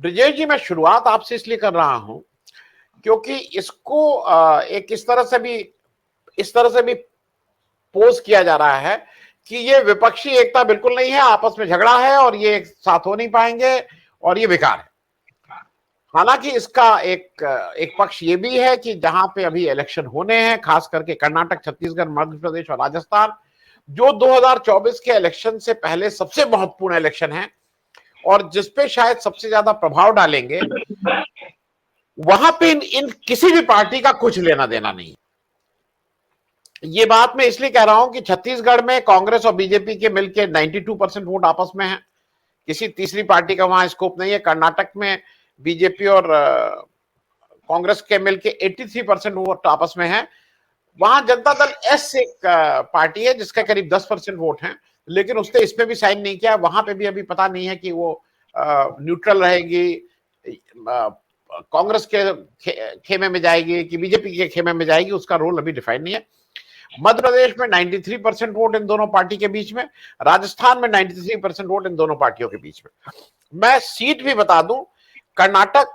ब्रिजेश जी, मैं शुरुआत आपसे इसलिए कर रहा हूं क्योंकि इसको एक इस तरह से भी पोज किया जा रहा है कि ये विपक्षी एकता बिल्कुल नहीं है, आपस में झगड़ा है और ये एक साथ हो नहीं पाएंगे और ये बेकार है। हालांकि इसका एक पक्ष ये भी है कि जहां पे अभी इलेक्शन होने हैं, खास करके कर्नाटक, छत्तीसगढ़, मध्य प्रदेश और राजस्थान, जो 2024 के इलेक्शन से पहले सबसे महत्वपूर्ण इलेक्शन है और जिसपे शायद सबसे ज्यादा प्रभाव डालेंगे, वहां पे इन किसी भी पार्टी का कुछ लेना देना नहीं। ये बात मैं इसलिए कह रहा हूं कि छत्तीसगढ़ में कांग्रेस और बीजेपी के मिलकर 92% वोट आपस में है, किसी तीसरी पार्टी का वहां स्कोप नहीं है। कर्नाटक में बीजेपी और कांग्रेस के मिलकर 83% वोट आपस में है। वहां जनता दल एस एक पार्टी है जिसका करीब 10% वोट है, लेकिन उसने इस पे भी साइन नहीं किया। वहां पे भी अभी पता नहीं है कि वो न्यूट्रल रहेगी, कांग्रेस के खेमे में जाएगी कि बीजेपी के खेमे में जाएगी, उसका रोल अभी डिफाइन नहीं है। मध्य प्रदेश में 93% वोट इन दोनों पार्टी के बीच में, राजस्थान में 93% वोट इन दोनों पार्टियों के बीच में। मैं सीट भी बता दूं, कर्नाटक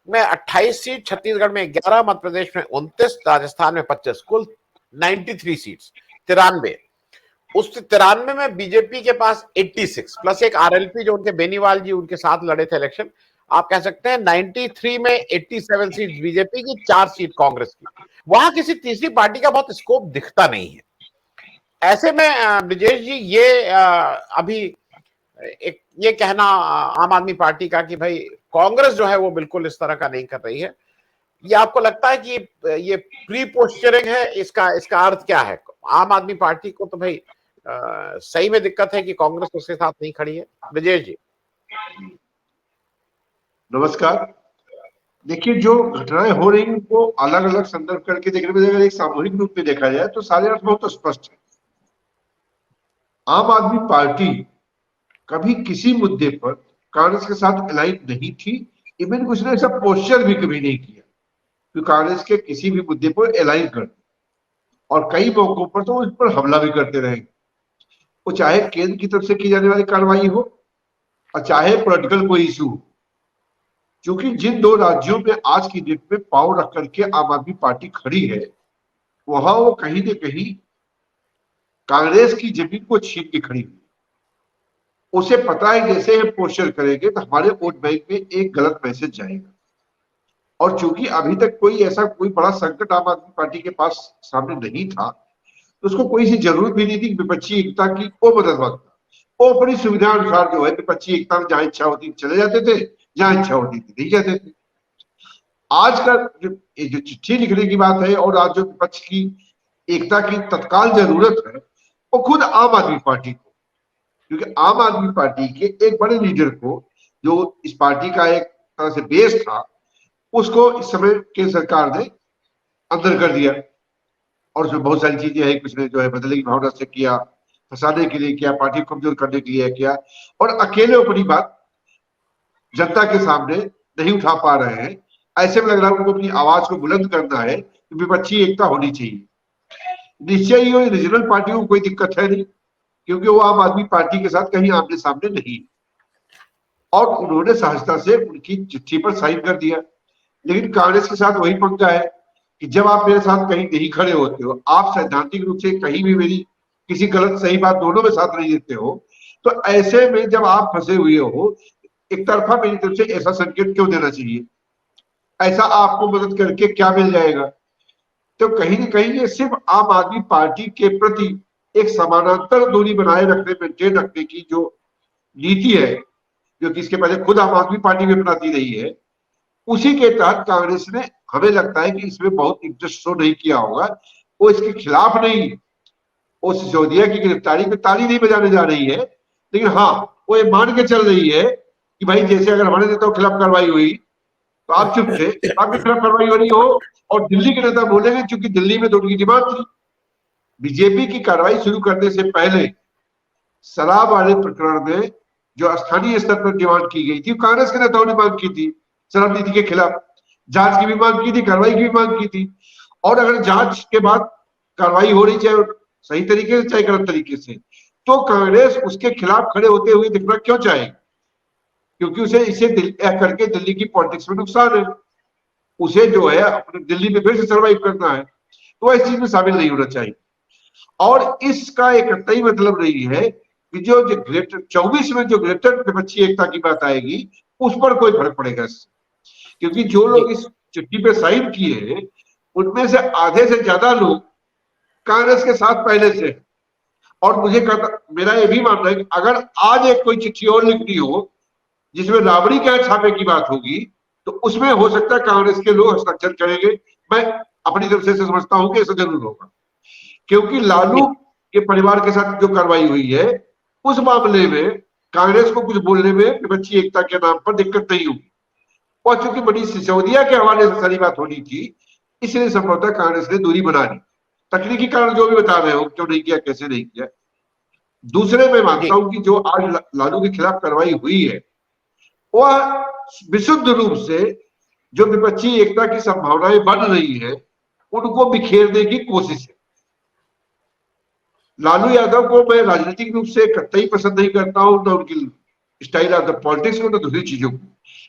में 28 सीट, छत्तीसगढ़ में 11, मध्य प्रदेश में 29, राजस्थान में 25, कुल 93 सीट्स, 93। उस 93 में बीजेपी के पास 86 प्लस एक आरएलपी जो उनके बेनीवाल जी उनके साथ लड़े थे इलेक्शन। आप कह सकते हैं 93 में 87 सीट बीजेपी की, 4 सीट कांग्रेस की। वहां किसी तीसरी पार्टी का बहुत स्कोप दिखता नहीं है। ऐसे में ब्रिजेश जी, ये अभी एक ये कहना आम आदमी पार्टी का कि भाई कांग्रेस जो है वो बिल्कुल इस तरह का नहीं कर रही है, ये आपको लगता है कि ये प्री पोस्चरिंग है? इसका अर्थ क्या है? आम आदमी पार्टी को तो भाई सही में दिक्कत है कि कांग्रेस उसके साथ नहीं खड़ी है। ब्रिजेश जी नमस्कार। देखिए, जो घटनाएं हो रही हैं उनको अलग अलग संदर्भ करके देखने में, अगर एक सामूहिक रूप में देखा जाए तो सारे अर्थ बहुत स्पष्ट है। आम आदमी पार्टी कभी किसी मुद्दे पर कांग्रेस के साथ अलाइन नहीं थी। इवन उसने ऐसा पोस्चर भी कभी नहीं किया कि कांग्रेस के किसी भी मुद्दे पर अलाइन कर, और कई मौकों पर तो उस पर हमला भी करते रहे, वो चाहे केंद्र की तरफ से की जाने वाली कार्रवाई हो और चाहे पॉलिटिकल कोई इशू हो। क्योंकि जिन दो राज्यों में आज की डेट में पावर रख करके आम आदमी पार्टी खड़ी है, वहां वो कहीं न कहीं कांग्रेस की जमीन को छीन के खड़ी हुई। उसे पता है जैसे हम पोस्टर करेंगे तो हमारे वोट बैंक में एक गलत मैसेज जाएगा, और चूंकि अभी तक कोई बड़ा संकट आम आदमी पार्टी के पास सामने नहीं था, तो उसको कोई सी जरूरत भी नहीं थी विपक्षी एकता की वो मदद मांगता। वो अपनी सुविधा अनुसार जो है विपक्षी एकता में जहां इच्छा होती चले जाते थे, जहां इच्छा होती थी नहीं जाते थे। आज का जो चिट्ठी लिखने की बात है और आज जो विपक्ष की एकता की तत्काल जरूरत है, वो खुद आम आदमी पार्टी को, क्योंकि आम आदमी पार्टी के एक बड़े लीडर को, जो इस पार्टी का एक तरह से बेस था, उसको इस समय केंद्र सरकार ने अंदर कर दिया। और उसमें बहुत सारी चीजें हैं, कुछ ने जो है बदलने की भावना से किया, फंसाने के लिए किया, पार्टी को कमजोर करने के लिए किया, और अकेले अपनी बात जनता के सामने नहीं उठा पा रहे हैं। ऐसे में लग रहा है उनको अपनी आवाज को बुलंद करना है कि विपक्षी एकता होनी चाहिए। निश्चय ही रीजनल पार्टियों को कोई दिक्कत है नहीं, क्योंकि वो आम आदमी पार्टी के साथ कहीं आमने सामने नहीं, और उन्होंने सहजता से उनकी चिट्ठी पर साइन कर दिया। लेकिन कांग्रेस के साथ वही पंगा है कि जब आप मेरे साथ कहीं नहीं खड़े होते हो, आप सैद्धांतिक रूप से कहीं भी मेरी किसी गलत सही बात दोनों में साथ नहीं देते हो, तो ऐसे में जब आप फंसे हुए हो, एक तरफा मेरी तरफ से ऐसा संकेत क्यों देना चाहिए? ऐसा आपको मदद करके क्या मिल जाएगा? तो कहीं ना कहीं ये सिर्फ आम आदमी पार्टी के प्रति एक समानांतर दूरी बनाए रखने, मेंटेन रखने की जो नीति है, जो कि इसके पहले खुद आम आदमी पार्टी भी अपनाती रही है, उसी के तहत कांग्रेस ने, हमें लगता है कि इसमें बहुत इंटरेस्ट शो नहीं किया होगा। वो इसके खिलाफ नहीं, वो सिसोदिया की गिरफ्तारी पे ताली नहीं बजाने जा रही है, लेकिन हाँ वो ये मान के चल रही है कि भाई जैसे अगर हमारे नेताओं के खिलाफ कार्रवाई हुई तो आप चुप थे, आपके खिलाफ कार्रवाई हो रही हो, और दिल्ली के नेता बोलेंगे, क्योंकि दिल्ली में तो उनकी डिमांड थी। बीजेपी की कार्रवाई शुरू करने से पहले शराब वाले प्रकरण में जो स्थानीय स्तर पर डिमांड की गई थी, कांग्रेस के नेताओं ने मांग की थी शराब नीति के खिलाफ, जांच की भी मांग की थी, कार्रवाई की भी मांग की थी। और अगर जांच के बाद कार्रवाई हो रही, चाहे सही तरीके से चाहे गलत तरीके से, तो कांग्रेस उसके खिलाफ खड़े होते हुए दिखना क्यों चाहेगी? क्योंकि उसे इसे करके दिल्ली की पॉलिटिक्स में नुकसान है, उसे जो है अपने दिल्ली में फिर से सर्वाइव करना है, तो इस चीज में शामिल नहीं होना चाहिए। और इसका एक कतई मतलब नहीं है कि जो ग्रेटर 24 में जो ग्रेटर विपक्षी एकता की बात आएगी उस पर कोई फर्क पड़ेगा इससे, क्योंकि जो लोग इस चिट्ठी पे साइन किए हैं उनमें से आधे से ज्यादा लोग कांग्रेस के साथ पहले से। और मुझे मेरा ये भी मानना है कि अगर आज एक कोई चिट्ठी और लिखनी हो जिसमें राबड़ी के छापे की बात होगी तो उसमें हो सकता है कांग्रेस के लोग हस्ताक्षर करेंगे। मैं अपनी तरफ से समझता हूं कि ऐसा जरूर होगा, क्योंकि लालू के परिवार के साथ जो कार्रवाई हुई है उस मामले में कांग्रेस को कुछ बोलने में विपक्षी एकता के नाम पर दिक्कत नहीं होगी। और चूंकि मनीष सिसोदिया के हवाले से सारी बात होनी थी, इसलिए संभवतः कांग्रेस ने दूरी बना ली। तकनीकी कारण जो भी बता रहे हो, क्यों नहीं किया, कैसे नहीं किया। दूसरे मैं मानता हूं कि जो आज लालू के खिलाफ कार्रवाई हुई है वह विशुद्ध रूप से जो विपक्षी एकता की संभावनाएं बन रही है उनको बिखेरने की कोशिश है। लालू यादव को मैं राजनीतिक रूप से कतई पसंद नहीं करता हूं, न उनकी स्टाइल ऑफ द पॉलिटिक्स को, न दूसरी चीजों को,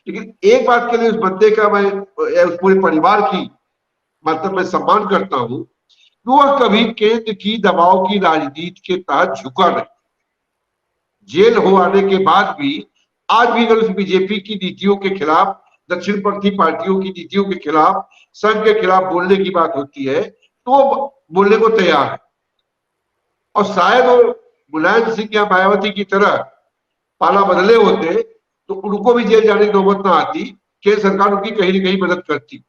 लेकिन एक बात के लिए उस बंदे का मैं उस पूरे परिवार की मतलब मैं सम्मान करता हूं कि वह कभी केंद्र की दबाव की राजनीति के तहत झुका नहीं। जेल हो आने के बाद भी आज भी अगर उस बीजेपी की नीतियों के खिलाफ, दक्षिणपंथी पार्टियों की नीतियों के खिलाफ, संघ के खिलाफ बोलने की बात होती है तो वो बोलने को तैयार है। और शायद वो मुलायम सिंह या मायावती की तरह पाला बदले होते तो उनको भी जेल जाने की नौबत ना आती, केंद्र सरकार उनकी कहीं ना कहीं मदद करती।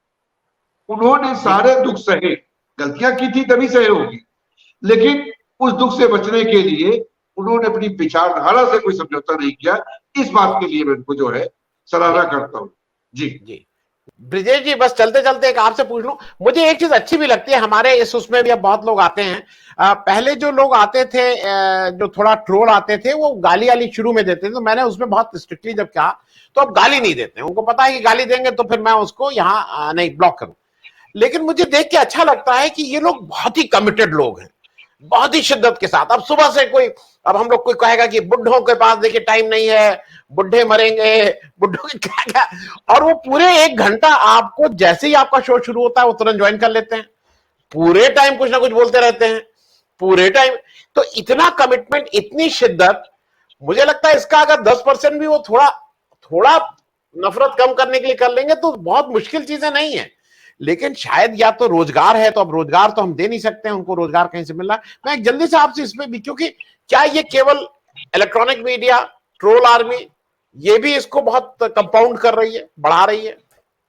उन्होंने सारे दुख सहे, गलतियां की थी तभी सहे होगी, लेकिन उस दुख से बचने के लिए उन्होंने अपनी विचारधारा से कोई समझौता नहीं किया। इस बात के लिए मैं उनको जो है सराहना करता हूँ। जी ब्रिजेश जी, बस चलते चलते एक आपसे पूछ लूं, मुझे एक चीज अच्छी भी लगती है, हमारे इस उसमें भी अब बहुत लोग आते हैं। पहले जो लोग आते थे, जो थोड़ा ट्रोल आते थे, वो गाली वाली शुरू में देते थे, तो मैंने उसमें बहुत स्ट्रिक्टली जब कहा तो अब गाली नहीं देते, उनको पता है कि गाली देंगे तो फिर मैं उसको यहाँ नहीं ब्लॉक करूं। लेकिन मुझे देख के अच्छा लगता है कि ये लोग बहुत ही कमिटेड लोग हैं, बहुत ही शिद्दत के साथ। अब सुबह से कोई, अब हम लोग कोई कहेगा कि बुढ़ों के पास देखिए टाइम नहीं है, बुढ़े मरेंगे, बुढ़ों के क्या क्या, और वो पूरे 1 घंटा आपको जैसे ही आपका शो शुरू होता है वो तुरंत ज्वाइन कर लेते हैं, पूरे टाइम कुछ ना कुछ बोलते रहते हैं, पूरे टाइम। तो इतना कमिटमेंट, इतनी शिद्दत, मुझे लगता है इसका अगर 10% भी वो थोड़ा थोड़ा नफरत कम करने के लिए कर लेंगे तो बहुत मुश्किल चीजें नहीं है। लेकिन शायद या तो रोजगार है, तो अब रोजगार तो हम दे नहीं सकते हैं उनको, रोजगार कहीं से मिल रहा है। मैं जल्दी से आपसे इसमें भी, क्योंकि क्या ये केवल इलेक्ट्रॉनिक मीडिया, ट्रोल आर्मी, ये भी इसको बहुत कंपाउंड कर रही है, बढ़ा रही है?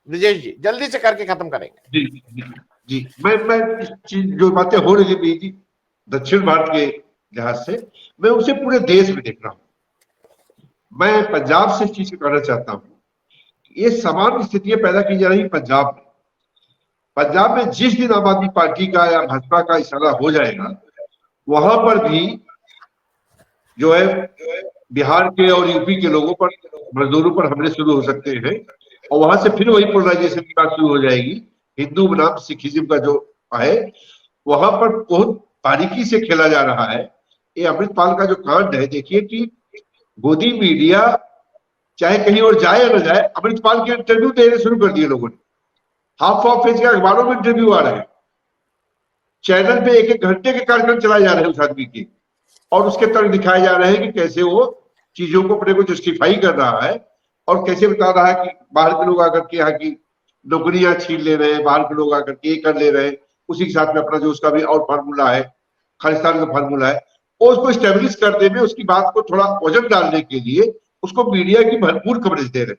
विजेश जी जल्दी से करके खत्म करेंगे। जी मैं जो बातें हो रही थी दक्षिण भारत के लिहाज से, मैं उसे पूरे देश में देख रहा हूं। मैं पंजाब से इस चीज को कहना चाहता हूं, ये समान स्थितियां पैदा की जा रही पंजाब में। पंजाब में जिस दिन आम आदमी पार्टी का या भाजपा का इशारा हो जाएगा, वहां पर भी जो है बिहार के और यूपी के लोगों पर, मजदूरों पर हमले शुरू हो सकते हैं, और वहां से फिर वही पोलराइजेशन की बात शुरू हो जाएगी। हिंदू बनाम सिखिज्म का जो है वहां पर बहुत बारीकी से खेला जा रहा है। ये अमृतपाल का जो कांड है, देखिए कि गोदी मीडिया चाहे कहीं और जाए या न जाए, अमृतपाल के इंटरव्यू देने शुरू कर दिए लोगों ने। हाफ पेज के अखबारों में इंटरव्यू आ रहे हैं, चैनल पे 1-1 घंटे के कार्यक्रम चलाए जा रहे हैं उस आदमी के, और उसके तर्क दिखाए जा रहे हैं कि कैसे वो चीजों को अपने को जस्टिफाई कर रहा है, और कैसे बता रहा है कि बाहर के लोग आकर के यहाँ की नौकरियां छीन ले रहे हैं, बाहर के लोग आकर के ये कर ले रहे हैं, उसी के साथ में अपना जो उसका भी और फार्मूला है, खालिस्तान का फार्मूला है, और उसको स्टेब्लिश करने में, उसकी बात को थोड़ा वजन डालने के लिए उसको मीडिया की भरपूर कवरेज दे रहे हैं।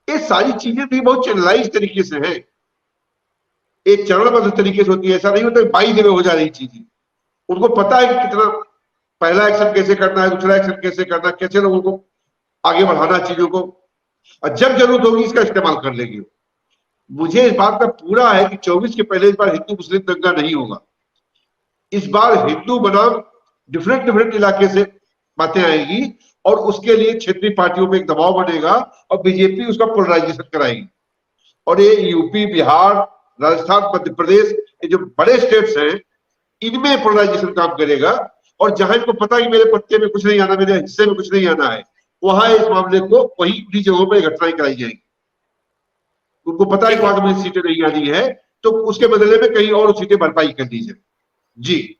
ये सारी चीजें भी बहुत चैनलाइज तरीके से है, एक चरणबद्ध तरीके से होती है। ऐसा नहीं होता बाई द वे हो जा रही चीजें। उनको पता है कि कितना पहला एक्शन कैसे करना है, दूसरा एक्शन कैसे करना है, कैसे लोगों को आगे बढ़ाना चीजों को, और जब जरूरत होगी इसका इस्तेमाल कर लेंगे। मुझे इस बात का पूरा है कि 24 के पहले इस बार हिंदू मुस्लिम दंगा नहीं होगा। इस बार हिंदू बनाम डिफरेंट इलाके से बातें आएगी, और उसके लिए क्षेत्रीय पार्टियों में एक दबाव बनेगा, और बीजेपी उसका पोलराइजेशन कराएगी। और ये यूपी, बिहार, राजस्थान, मध्य प्रदेश, ये जो बड़े स्टेट्स हैं, इनमें पोलराइजेशन काम करेगा। और जहां इनको पता है कि मेरे पत्ते में कुछ नहीं आना, मेरे हिस्से में कुछ नहीं आना है, वहां इस मामले को वही उन्हीं जगहों पर घटनाएं कराई जाएंगी। उनको पता है कि वहां में सीटें नहीं आनी है, तो उसके बदले में कहीं और सीटें भरपाई कर दी जाए। जी